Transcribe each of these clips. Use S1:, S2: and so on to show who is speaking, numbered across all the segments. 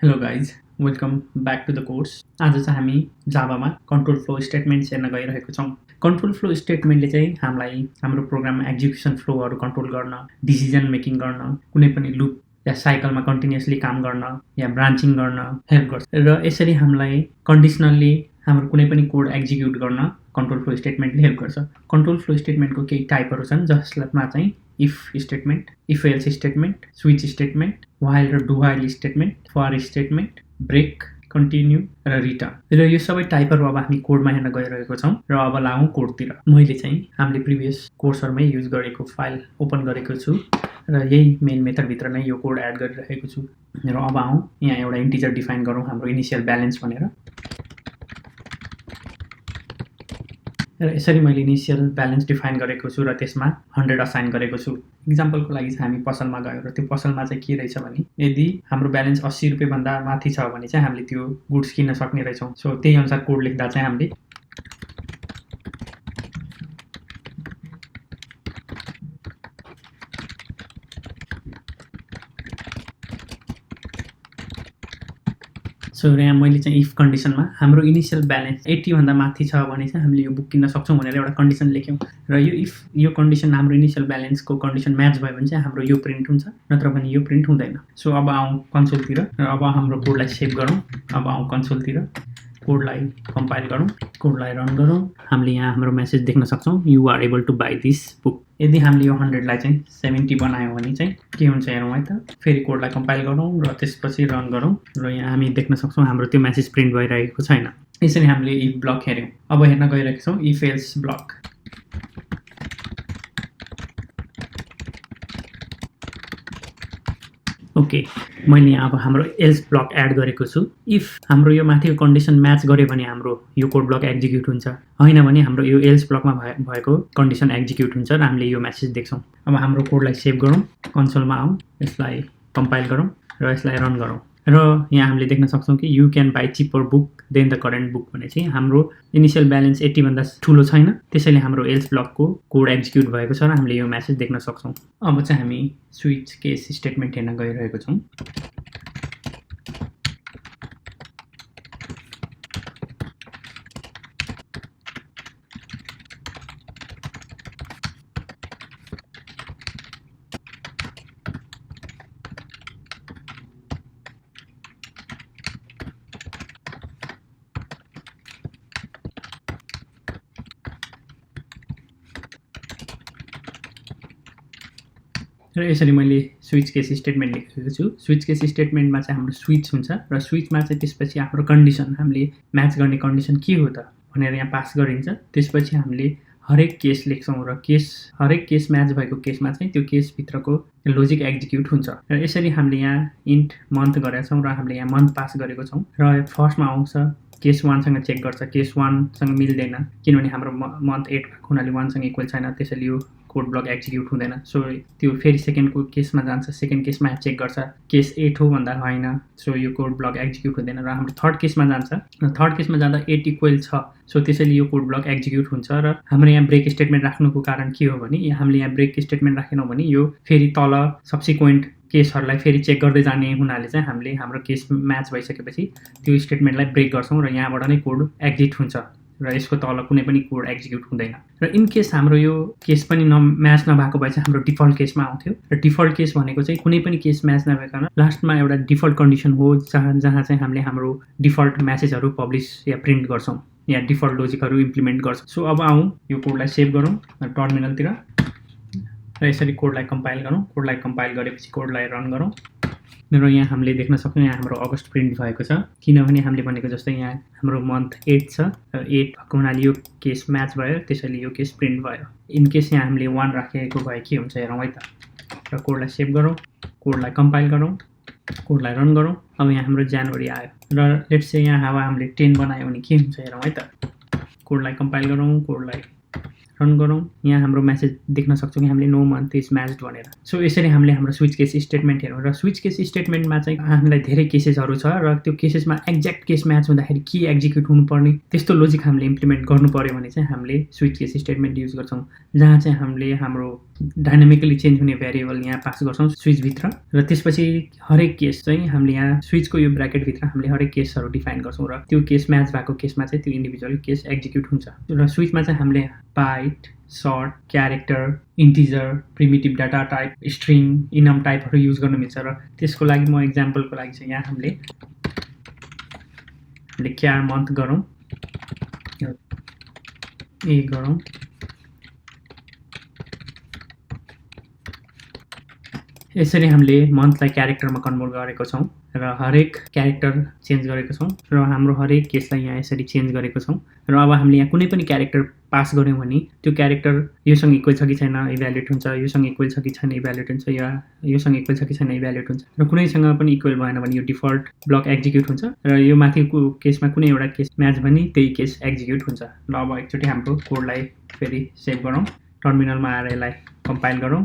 S1: Hello guys, welcome back to the course. आज चाहिँ हामी जाभामा कन्ट्रोल फ्लो स्टेटमेन्ट्स हेर्न गइरहेको छौँ। कन्ट्रोल फ्लो स्टेटमेन्टले चाहिँ हामीलाई हाम्रो प्रोग्राममा एक्जिक्युसन फ्लोहरू कन्ट्रोल गर्न, डिसिजन मेकिङ गर्न, कुनै पनि लुप या साइकलमा कन्टिन्युअसली काम गर्न या ब्रान्चिङ गर्न हेल्प गर्छ र यसरी हामीलाई कन्डिसनल्ली हाम्रो कुनै पनि कोड एक्जिक्युट गर्न कन्ट्रोल फ्लो स्टेटमेन्टले हेल्प गर्छ। कन्ट्रोल फ्लो स्टेटमेन्टको केही टाइपहरू छन् जसमा चाहिँ if statement, if else statement, switch statement, while र do while statement, for statement, break, continue र रिटर्न। र यो सबै टाइपहरू अब हामी कोडमा हेर्न गइरहेको छौँ र अब लागौँ कोडतिर। मैले चाहिँ हामीले प्रिभियस कोर्सहरूमै युज गरेको फाइल ओपन गरेको छु र यही मेन मेथडभित्र नै यो कोड एड गरिरहेको छु र अब आउँ यहाँ एउटा इन्टिजर डिफाइन गरौँ हाम्रो इनिसियल ब्यालेन्स भनेर। र यसरी मैले इनिसियल ब्यालेन्स डिफाइन गरेको छु र त्यसमा 100 असाइन गरेको छु। इक्जाम्पलको लागि चाहिँ हामी पसलमा गयो र त्यो पसलमा चाहिँ के रहेछ भने यदि हाम्रो ब्यालेन्स 80 रुपियाँभन्दा माथि छ भने चाहिँ हामीले त्यो गुड्स किन्न सक्ने रहेछौँ। सो त्यही अनुसार कोड लेख्दा चाहिँ हामीले सो यहाँ मैले चाहिँ इफ कन्डिसनमा हाम्रो इनिसियल ब्यालेन्स 80 भन्दा माथि छ भने चाहिँ हामीले यो बुक किन्न सक्छौँ भनेर एउटा कन्डिसन लेख्यौँ र यो कन्डिसन हाम्रो इनिसियल ब्यालेन्सको कन्डिसन म्याच भयो भने चाहिँ हाम्रो यो प्रिन्ट हुन्छ, नत्र भने यो प्रिन्ट हुँदैन। सो अब आउँ कन्सोलतिर र अब हाम्रो कोडलाई सेभ गरौँ। अब आउँ कन्सोलतिर, कोडलाई कम्पाइल गरौँ, कोडलाई रन गरौँ। हामीले यहाँ हाम्रो मेसेज देख्न सक्छौँ, you are able to buy this book. यदि हामीले यो 100लाई चाहिँ 70 बनायौँ भने चाहिँ के हुन्छ हेरौँ है त। फेरि कोडलाई कम्पाइल गरौँ र त्यसपछि रन गरौँ र यहाँ हामी देख्न सक्छौँ हाम्रो त्यो मेसेज प्रिन्ट भइरहेको छैन। यसरी हामीले इफ ब्लक हेऱ्यौँ। अब हेर्न गइरहेको छौँ इफ एल्स ब्लक। ओके, मैले यहाँ अब हाम्रो एल्स ब्लक एड गरेको छु। इफ हाम्रो यो माथिको कन्डिसन म्याच गर्यो भने हाम्रो यो कोड ब्लक एक्जिक्युट हुन्छ, होइन भने हाम्रो यो एल्स ब्लकमा भएको कन्डिसन एक्जिक्युट हुन्छ र हामीले यो मेसेज देख्छौँ। अब हाम्रो कोडलाई सेभ गरौँ, कन्सोलमा आउँ, यसलाई कम्पाइल गरौँ र यसलाई रन गरौँ र यहाँ हामीले देख्न सक्छौँ कि you can buy cheaper book then the current book भने चाहिँ हाम्रो इनिसियल ब्यालेन्स 80 भन्दा ठुलो छैन, त्यसैले हाम्रो एल्स ब्लकको कोड एक्जिक्युट भएको छ र हामीले यो मेसेज देख्न सक्छौँ। अब चाहिँ हामी स्विच केस स्टेटमेन्ट हेर्न गइरहेको छौँ। र यसरी मैले स्विच केस स्टेटमेन्ट लेखेको छु। स्विच केस स्टेटमेन्टमा चाहिँ हाम्रो स्विच हुन्छ र स्विचमा चाहिँ त्यसपछि हाम्रो कन्डिसन, हामीले म्याच गर्ने कन्डिसन के हो त भनेर यहाँ पास गरिन्छ। त्यसपछि हामीले हरेक केस लेख्छौँ र हरेक केस म्याच भएको केसमा चाहिँ त्यो केसभित्रको लोजिक एक्जिक्युट हुन्छ। र यसरी हामीले यहाँ इन्ट मन्थ गरेका छौँ र हामीले यहाँ मन्थ पास गरेको छौँ र फर्स्टमा आउँछ केस 1सँग चेक गर्छ, केस 1सँग मिल्दैन किनभने हाम्रो मन्थ 8 भएको हुनाले 1सँग इक्वल छैन, त्यसैले यो कोड ब्लक एक्जिक्युट हुँदैन। सो त्यो फेरि सेकेन्डको केसमा जान्छ, सेकेन्ड केसमा चेक गर्छ केस 8 हो भन्दा होइन, सो यो कोड ब्लक एक्जिक्युट हुँदैन र हाम्रो थर्ड केसमा जान्छ र थर्ड केसमा जाँदा 8 इक्वल छ, सो त्यसैले यो कोड ब्लक एक्जिक्युट हुन्छ। र हाम्रो यहाँ ब्रेक स्टेटमेन्ट राख्नुको कारण के हो भने हामीले यहाँ ब्रेक स्टेटमेन्ट राखेनौँ भने यो फेरि तल सब्सिक्वेन्ट केसहरूलाई फेरि चेक गर्दै जाने हुनाले चाहिँ हामीले हाम्रो केस म्याच भइसकेपछि त्यो स्टेटमेन्टलाई ब्रेक गर्छौँ र यहाँबाट नै कोड एक्जिट हुन्छ र यसको तल कुनै पनि कोड एक्जिक्युट हुँदैन। र इन केस हाम्रो यो केस पनि म्याच नभएको भए चाहिँ हाम्रो डिफल्ट केसमा आउँथ्यो र डिफल्ट केस भनेको चाहिँ कुनै पनि केस म्याच नभइकन लास्टमा एउटा डिफल्ट कन्डिसन हो जहाँ चाहिँ हामीले हाम्रो डिफल्ट म्यासेजहरू पब्लिस या प्रिन्ट गर्छौँ या डिफल्ट लोजिकहरू इम्प्लिमेन्ट गर्छौँ। सो अब आउँ यो कोडलाई सेभ गरौँ टर्मिनलतिर र यसरी कोडलाई कम्पाइल गरौँ। कोडलाई कम्पाइल गरेपछि कोडलाई रन गरौँ र यहाँ हामीले देख्न सक्छौँ यहाँ हाम्रो अगस्त प्रिन्ट भएको छ किनभने हामीले भनेको जस्तै यहाँ हाम्रो मन्थ 8 छ र 8 भएको हुनाले यो केस म्याच भयो, त्यसैले यो केस प्रिन्ट भयो। इन केस यहाँ हामीले 1 राखेको भए के हुन्छ हेरौँ है त। र कोडलाई सेभ गरौँ, कोडलाई कम्पाइल गरौँ, कोडलाई रन गरौँ। अब यहाँ हाम्रो जनवरी आयो र लेट्स से यहाँ अब हामीले 10 बनायो भने के हुन्छ हेरौँ है त। कोडलाई कम्पाइल गरौँ, कोडलाई रन गरौँ। यहाँ हाम्रो मेसेज देख्न सक्छौँ कि हामीले नो मन्थ इज म्याच्ड भनेर। सो यसरी हामीले हाम्रो स्विच केस स्टेटमेन्ट हेरौँ र स्विच केस स्टेटमेन्टमा चाहिँ हामीलाई धेरै केसेसहरू छ र त्यो केसेसमा एक्ज्याक्ट केस म्याच हुँदाखेरि के एक्जिक्युट हुनुपर्ने त्यस्तो लोजिक हामीले इम्प्लिमेन्ट गर्नु पर्यो भने चाहिँ हामीले स्विच केस स्टेटमेन्ट युज गर्छौँ, जहाँ चाहिँ हामीले हाम्रो डाइनामिकली चेन्ज हुने भेरिएबल यहाँ पास गर्छौँ स्विचभित्र र त्यसपछि हरेक केस चाहिँ हामीले यहाँ स्विचको यो ब्राकेटभित्र हामीले हरेक केसहरू डिफाइन गर्छौँ र त्यो केस म्याच भएको केसमा चाहिँ त्यो इन्डिभिजुअल केस एक्जिक्युट हुन्छ र स्विचमा चाहिँ हामीले byte short character integer primitive data type string enum टाइपहरू युज गर्न मिल्छ र त्यसको लागि म इक्जाम्पलको लागि चाहिँ यहाँ हामीले क्यार मन्थ गरौँ ए गरौँ यसरी हामीले मन्थलाई क्यारेक्टरमा कन्भर्ट गरेको छौँ र हरेक क्यारेक्टर चेन्ज गरेको छौँ र हाम्रो हरेक केसलाई यहाँ यसरी चेन्ज गरेको छौँ र अब हामीले यहाँ कुनै पनि क्यारेक्टर पास गऱ्यौँ भने त्यो क्यारेक्टर योसँग इक्वल छ कि छैन इभ्यालुएट हुन्छ योसँग इक्वल छ कि छैन इभ्यालुएट हुन्छ या योसँग इक्वल छ कि छैन इभ्यालुएट हुन्छ र कुनैसँग पनि इक्वल भएन भने यो डिफल्ट ब्लक एक्जिक्युट हुन्छ र यो माथिको केसमा कुनै एउटा केस म्याच भने त्यही केस एक्जिक्युट हुन्छ र अब एकचोटि हाम्रो कोडलाई फेरि सेभ गरौँ टर्मिनलमा आएर यसलाई कम्पाइल गरौँ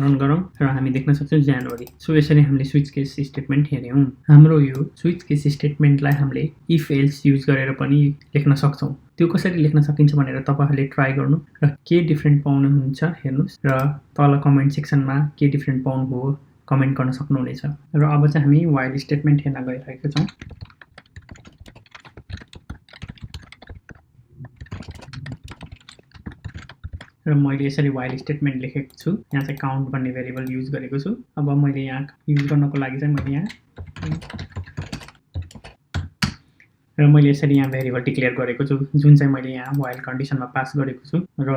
S1: रन गरौँ र हामी देख्न सक्छौँ जनवरी सो यसरी हामीले स्विच केस स्टेटमेन्ट हेऱ्यौँ हाम्रो यो स्विच केस स्टेटमेन्टलाई हामीले इफ एल्स युज गरेर पनि लेख्न सक्छौँ त्यो कसरी लेख्न सकिन्छ भनेर तपाईँहरूले ट्राई गर्नु र के डिफ्रेन्ट पाउनुहुन्छ हेर्नुहोस् र तल कमेन्ट सेक्सनमा के डिफ्रेन्ट पाउनुभयो कमेन्ट गर्न सक्नुहुनेछ र अब चाहिँ हामी वाइल स्टेटमेन्ट हेर्न गइरहेका छौँ र मैले यसरी वाइल स्टेटमेन्ट लेखेको छु यहाँ चाहिँ काउन्ट भन्ने भेरिएबल युज गरेको छु अब मैले यहाँ युज गर्नको लागि चाहिँ मैले यहाँ र मैले यसरी यहाँ भेरिएबल डिक्लेयर गरेको छु जुन चाहिँ मैले यहाँ वाइल कन्डिसनमा पास गरेको छु र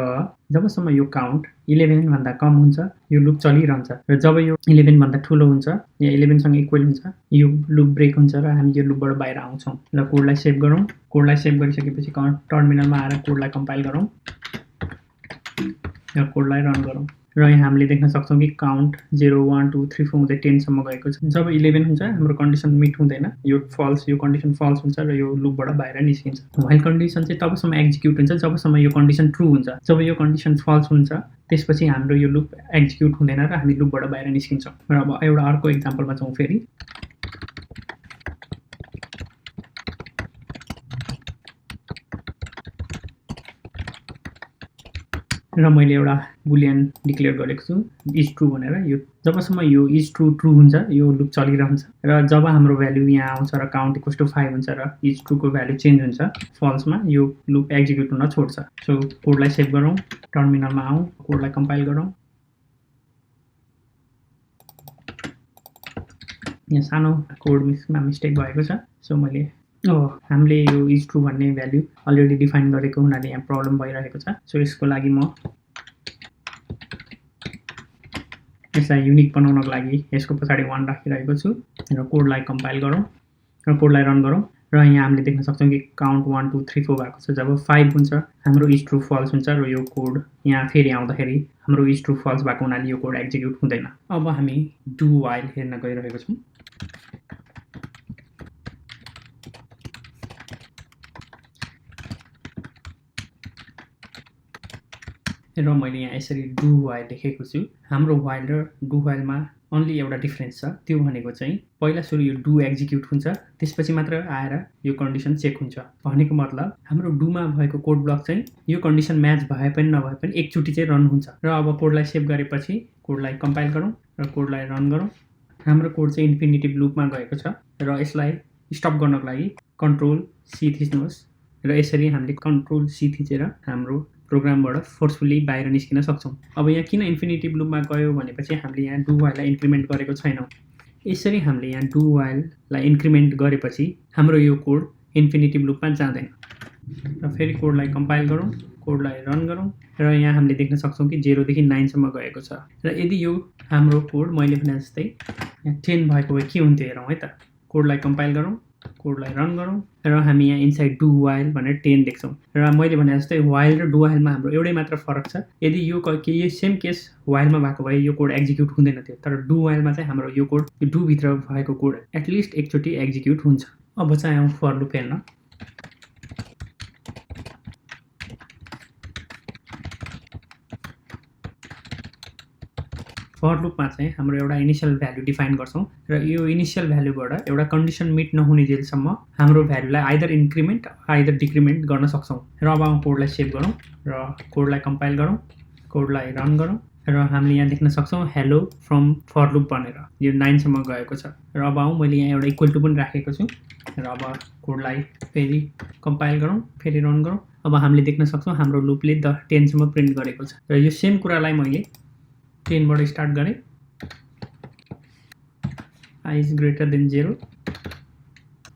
S1: जबसम्म यो काउन्ट 11 भन्दा कम हुन्छ यो लुप चलिरहन्छ र जब यो 11 भन्दा ठुलो हुन्छ या 11 सँग इक्वल हुन्छ यो लुप ब्रेक हुन्छ र हामी यो लुपबाट बाहिर आउँछौँ र कोडलाई सेभ गरौँ कोडलाई सेभ गरिसकेपछि टर्मिनलमा आएर कोडलाई कम्पाइल गरौँ र कोडलाई रन गरौँ र यहाँ हामीले देख्न सक्छौँ कि काउन्ट 0 1 2 3 4 हुँदै 10 सम्म गएको छ जब 11 हुन्छ हाम्रो कन्डिसन मिट हुँदैन यो फल्स यो कन्डिसन फल्स हुन्छ र यो लुपबाट बाहिर निस्किन्छ वाइल कन्डिसन चाहिँ तबसम्म एक्जिक्युट हुन्छ जबसम्म यो कन्डिसन ट्रू हुन्छ जब यो कन्डिसन फल्स हुन्छ त्यसपछि हाम्रो यो लुप एक्जिक्युट हुँदैन र हामी लुपबाट बाहिर निस्किन्छौँ र अब एउटा अर्को इक्जाम्पलमा जाउँ फेरि र मैले एउटा बुलियन डिक्लेयर गरेको छु इज ट्रू भनेर यो जबसम्म यो इज ट्रू हुन्छ यो लुप चलिरहन्छ र जब हाम्रो भ्यालु यहाँ आउँछ र काउन्ट इक्वल्स टु 5 हुन्छ र इज ट्रूको भ्यालु चेन्ज हुन्छ फल्समा यो लुप एक्जिक्युट हुन छोड्छ सो कोडलाई सेभ गरौँ टर्मिनलमा आउँ कोडलाई कम्पाइल गरौँ यहाँ सानो कोडमा मिस्टेक भएको छ सो मैले हामीले यो इज ट्रू भन्ने भ्यालु अलरेडी डिफाइन गरेको हुनाले यहाँ प्रब्लम भइरहेको छ सो यसको लागि म यसलाई युनिक बनाउनको लागि यसको पछाडि 1 राखिरहेको छु र कोडलाई कम्पाइल गरौँ र कोडलाई रन गरौँ र यहाँ हामीले देख्न सक्छौँ कि काउन्ट 1 2 3 4 भएको छ जब 5 हुन्छ हाम्रो इज ट्रू फल्स हुन्छ र यो कोड यहाँ फेरि आउँदाखेरि हाम्रो इज ट्रू फल्स भएको हुनाले यो कोड एक्जिक्युट हुँदैन अब हामी डु वाइल हेर्न गइरहेको छौँ र मैले यहाँ यसरी डु वाइल लेखेको छु हाम्रो वाइल र डु वाइलमा अन्ली एउटा डिफरेन्स छ त्यो भनेको चाहिँ पहिला सुरु यो डु एक्जिक्युट हुन्छ त्यसपछि मात्र आएर यो कन्डिसन चेक हुन्छ भनेको मतलब हाम्रो डुमा भएको कोड ब्लक चाहिँ यो कन्डिसन म्याच भए पनि नभए पनि एकचोटि चाहिँ रन हुन्छ र अब कोडलाई सेभ गरेपछि कोडलाई कम्पाइल गरौँ र कोडलाई रन गरौँ हाम्रो कोड चाहिँ इन्फिनिटिभ लुपमा गएको छ र यसलाई स्टप गर्नको लागि कन्ट्रोल सी थिच्नुहोस् र यसरी हामीले कन्ट्रोल सी थिचेर हाम्रो प्रोग्रामबाट फोर्सफुली बाहिर निस्किन सक्छौँ अब यहाँ किन इन्फिनिटिभ लुपमा गयो भनेपछि हामीले यहाँ डु वाइललाई इन्क्रिमेन्ट गरेको छैनौँ यसरी हामीले यहाँ डु वाइललाई इन्क्रिमेन्ट गरेपछि हाम्रो यो कोड इन्फिनिटिभ लुपमा जाँदैन र फेरि कोडलाई कम्पाइल गरौँ कोडलाई रन गरौँ र यहाँ हामीले देख्न सक्छौँ कि 0 देखि 9 सम्म गएको छ र यदि यो हाम्रो कोड मैले भने जस्तै यहाँ 10 भएको भए के हुन्थ्यो हेरौँ है त कोडलाई कम्पाइल गरौँ कोडलाई रन गरौँ र हामी यहाँ इनसाइड डु वाइल भनेर 10 देख्छौँ र मैले भने जस्तै वाइल र डु वाइलमा हाम्रो एउटै मात्र फरक छ यदि यो सेम केस वाइलमा भएको भए यो कोड एक्जिक्युट हुँदैन थियो तर डु वाइलमा चाहिँ हाम्रो यो कोड डु भित्र भएको कोड एटलिस्ट एकचोटि एक्जिक्युट हुन्छ अब चाहिँ आउँ फर लुप हेर्न फर लुपमा चाहिँ हाम्रो एउटा इनिशियल भ्यालु डिफाइन गर्छौँ र यो इनिशियल भ्यालुबाट एउटा कन्डिसन मिट नहुने जेलसम्म हाम्रो भ्यालुलाई आइदर इन्क्रिमेन्ट आइदर डिक्रिमेन्ट गर्न सक्छौँ र अब कोडलाई सेभ गरौँ र कोडलाई कम्पाइल गरौँ कोडलाई रन गरौँ र हामीले यहाँ देख्न सक्छौँ हेलो फ्रम फर लुप भनेर यो 9 सम्म गएको छ। र अब आउँ मैले यहाँ एउटा इक्वल टु पनि राखेको छु र अब कोडलाई फेरि कम्पाइल गरौँ, फेरि रन गरौँ। अब हामीले देख्न सक्छौँ हाम्रो लुपले 10 सम्म प्रिन्ट गरेको छ। र यो सेम कुरालाई मैले 10 बाट स्टार्ट गरेँ, i is greater than 0,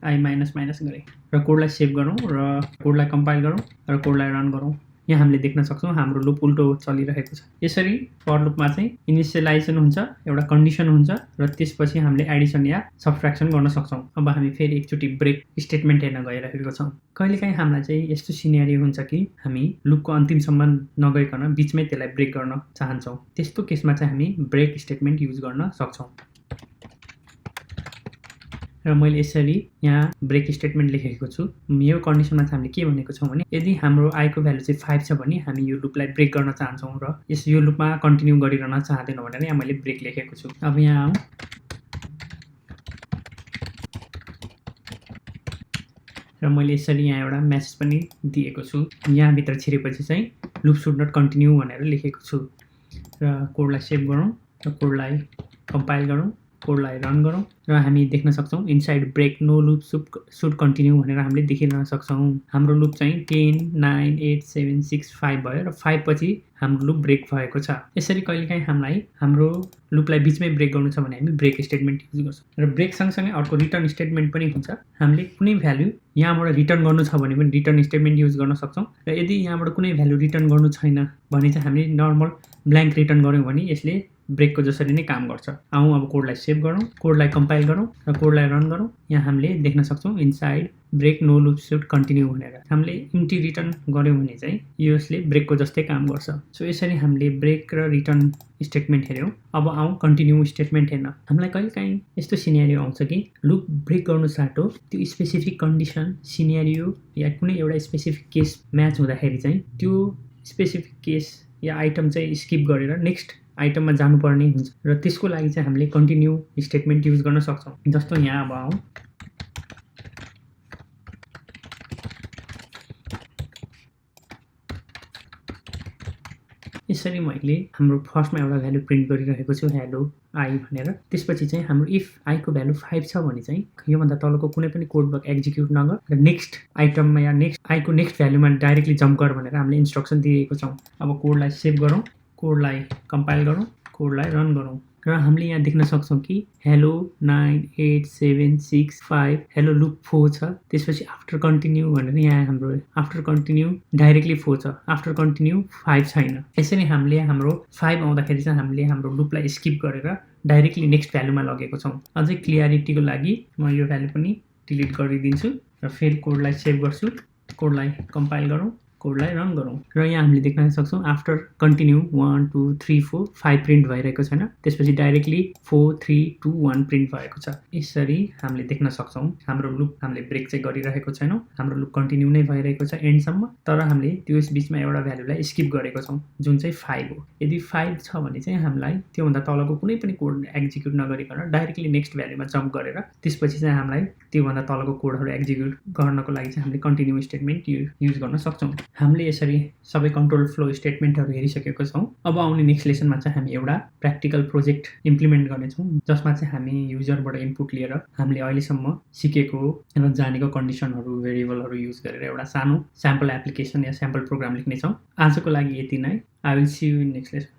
S1: i minus गरेँ र कोडलाई सेभ गरौँ र कोडलाई कम्पाइल गरौँ र कोडलाई रन गरौँ। यहाँ हामीले देख्न सक्छौँ हाम्रो लुप उल्टो चलिरहेको छ। यसरी फर लुपमा चाहिँ इनिसियलाइजेसन हुन्छ, एउटा कन्डिसन हुन्छ र त्यसपछि हामीले एडिसन या सब्ट्र्याक्सन गर्न सक्छौँ। अब हामी फेरि एकचोटि ब्रेक स्टेटमेन्ट हेर्न गइरहेको छौँ। कहिलेकाहीँ हामीलाई चाहिँ यस्तो सिनेरियो हुन्छ कि हामी लुपको अन्तिमसम्म नगइकन बिचमै त्यसलाई ब्रेक गर्न चाहन्छौँ। त्यस्तो केसमा चाहिँ हामी ब्रेक स्टेटमेन्ट युज गर्न सक्छौँ। र मैले यसरी यहाँ ब्रेक स्टेटमेन्ट लेखेको छु। यो कन्डिसनमा चाहिँ हामीले के भनेको छौँ भने यदि हाम्रो i को भ्यालु चाहिँ 5 छ भने हामी यो लुपलाई ब्रेक गर्न चाहन्छौँ र यो लुपमा कन्टिन्यू गरिरहन चाहँदैनौँ भनेर यहाँ मैले ब्रेक लेखेको छु। अब यहाँ आउँ, र मैले यसरी यहाँ एउटा मेसेज पनि दिएको छु। यहाँभित्र छिरेपछि चाहिँ लुप सुड नट कन्टिन्यू भनेर लेखेको छु। र कोडलाई सेभ गरौँ र कोडलाई कम्पाइल गरौँ, कोडलाई रन गरौँ र हामी देख्न सक्छौँ inside break no loop should continue भनेर हामीले देखिरहन सक्छौँ। हाम्रो लुप चाहिँ 10, 9, 8, 7, 6, 5 भयो र 5 पछि हाम्रो लुप ब्रेक भएको छ। यसरी कहिलेकाहीँ हामीलाई हाम्रो लुपलाई बिचमै ब्रेक गर्नु छ भने हामी ब्रेक स्टेटमेन्ट युज गर्छौँ। र ब्रेक सँगसँगै अर्को रिटर्न स्टेटमेन्ट पनि हुन्छ। हामीले कुनै भ्यालु यहाँबाट रिटर्न गर्नु छ भने पनि रिटर्न स्टेटमेन्ट युज गर्न सक्छौँ। र यदि यहाँबाट कुनै भ्यालु रिटर्न गर्नु छैन भने चाहिँ हामीले नर्मल ब्ल्याङ्क रिटर्न गऱ्यौँ भने यसले ब्रेकको जसरी नै काम गर्छ। आउँ अब कोडलाई सेभ गरौँ, कोडलाई कम्पाइल गरौँ र कोडलाई रन गरौँ। यहाँ हामीले देख्न सक्छौँ inside break no loop should continue भनेर। हामीले इम्टी रिटर्न गऱ्यौँ भने चाहिँ यसले ब्रेकको जस्तै काम गर्छ। सो यसरी हामीले ब्रेक र रिटर्न स्टेटमेन्ट हेऱ्यौँ। अब आउँ कन्टिन्यू स्टेटमेन्ट हेर्न। हामीलाई कहिलेकाहीँ यस्तो सिनेरियो आउँछ कि लुप ब्रेक गर्नु साटो त्यो स्पेसिफिक कन्डिसन, सिनेरियो या कुनै एउटा स्पेसिफिक केस म्याच हुँदाखेरि चाहिँ त्यो स्पेसिफिक केस या आइटम चाहिँ स्किप गरेर नेक्स्ट आइटममा जानुपर्ने हुन्छ र त्यसको लागि चाहिँ हामीले कन्टिन्यू स्टेटमेन्ट युज गर्न सक्छौँ। जस्तो यहाँ अब आउँ, यसरी मैले हाम्रो फर्स्टमा एउटा भ्यालु प्रिन्ट गरिरहेको छु हेलो आई भनेर। त्यसपछि चाहिँ हाम्रो इफ आई को भ्यालु 5 छ भने चाहिँ योभन्दा तलको कुनै पनि कोड ब्लक एक्जिक्युट नगर र नेक्स्ट आइटममा या नेक्स्ट आई को नेक्स्ट भ्यालुमा डाइरेक्टली जम्प गर भनेर हामीले इन्स्ट्रक्सन दिएको छौँ। अब कोडलाई सेभ गरौँ, कोडलाई कम्पाइल गरौँ, कोडलाई रन गरौँ र हामीले यहाँ देख्न सक्छौँ कि हेलो 9, 8, 7, 6, 5 हेलो लुप 4 छ। त्यसपछि आफ्टर कन्टिन्यू भनेर यहाँ हाम्रो आफ्टर कन्टिन्यू डाइरेक्टली 4 छ, आफ्टर कन्टिन्यू 5 छैन। यसरी हामीले हाम्रो 5 आउँदाखेरि चाहिँ हामीले हाम्रो लुपलाई स्किप गरेर डाइरेक्टली नेक्स्ट भ्यालुमा लगेको छौँ। अझै क्लियरिटीको लागि म यो भ्यालु पनि डिलिट गरिदिन्छु र फेरि कोडलाई सेभ गर्छु, कोडलाई कम्पाइल गरौँ, कोडलाई रन गरौँ र यहाँ हामीले देख्न सक्छौँ आफ्टर कन्टिन्यू 1, 2, 3, 4, 5 प्रिन्ट भइरहेको छैन। त्यसपछि डाइरेक्टली 4, 3, 2, 1 प्रिन्ट भएको छ। यसरी हामीले देख्न सक्छौँ हाम्रो लुप हामीले ब्रेक चाहिँ गरिरहेको छैनौँ, हाम्रो लुप कन्टिन्यू नै भइरहेको छ एन्डसम्म, तर हामीले त्यो बिचमा एउटा भ्यालुलाई स्किप गरेको छौँ जुन चाहिँ 5 हो। यदि 5 छ भने चाहिँ हामीलाई त्योभन्दा तलको कुनै पनि कोड एक्जिक्युट नगरिकन डाइरेक्टली नेक्स्ट भ्यालुमा जम्प गरेर त्यसपछि चाहिँ हामीलाई त्योभन्दा तलको कोडहरू एक्जिक्युट गर्नको लागि चाहिँ हामीले कन्टिन्यू स्टेटमेन्ट युज गर्न सक्छौँ। हामीले यसरी सबै कन्ट्रोल फ्लो स्टेटमेन्टहरू हेरिसकेको छौँ। अब आउने नेक्स्ट लेसनमा चाहिँ हामी एउटा प्र्याक्टिकल प्रोजेक्ट इम्प्लिमेन्ट गर्नेछौँ जसमा चाहिँ हामी युजरबाट इनपुट लिएर हामीले अहिलेसम्म सिकेको र जानेको कन्डिसनहरू, भेरिएबलहरू युज गरेर एउटा सानो स्याम्पल एप्लिकेसन या स्याम्पल प्रोग्राम लेख्नेछौँ। आजको लागि यति नै। I will see you in next lesson.